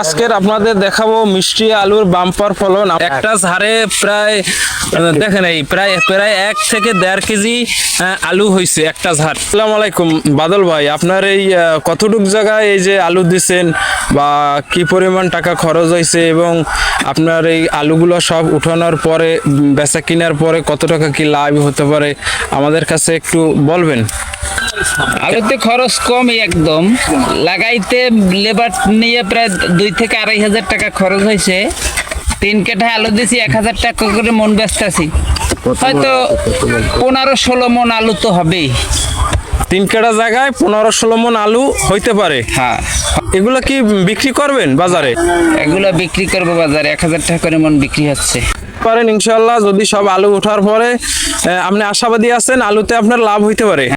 আজকের আপনাদের দেখাবো মিষ্টি আলুর বাম্পার ফলন। একটা ঝাড়ে প্রায় দেখেন এই প্রায় 1 থেকে 1.5 কেজি আলু হয়েছে একটা ঝাড়। আসসালামু আলাইকুম বাদল ভাই, আপনার এই কতটুক জায়গায় এই যে আলু দিচ্ছেন বা কি পরিমাণ টাকা খরচ হয়েছে এবং আপনার এই আলুগুলো সব উঠানোর পরে বেচা কেনার পরে কত টাকা কি লাভ হতে পারে আমাদের কাছে একটু বলবেন? আলুতে খরচ কমই একদম, লাগাইতে লেবার নিয়ে প্রায় 2 থেকে 2.5 হাজার টাকা খরচ হয়েছে। 3 কাঠা আলু দিছি 1,000 টাকা করে মন বেচতেছি, হয়তো 15-16 মন আলু তো হবেই। 3 কাঠা জায়গায় 15-16 মন আলু হইতে পারে। হ্যাঁ, এগুলো কি বিক্রি করবেন বাজারে? এগুলো বিক্রি করবো বাজারে 1,000 টাকা করে মন বিক্রি হচ্ছে। পারেন ইনশাল্লাহ, যদি সব আলু ওঠার পরে আপনি আশাবাদী আছেন আলুতে আপনার লাভ হইতে পারে।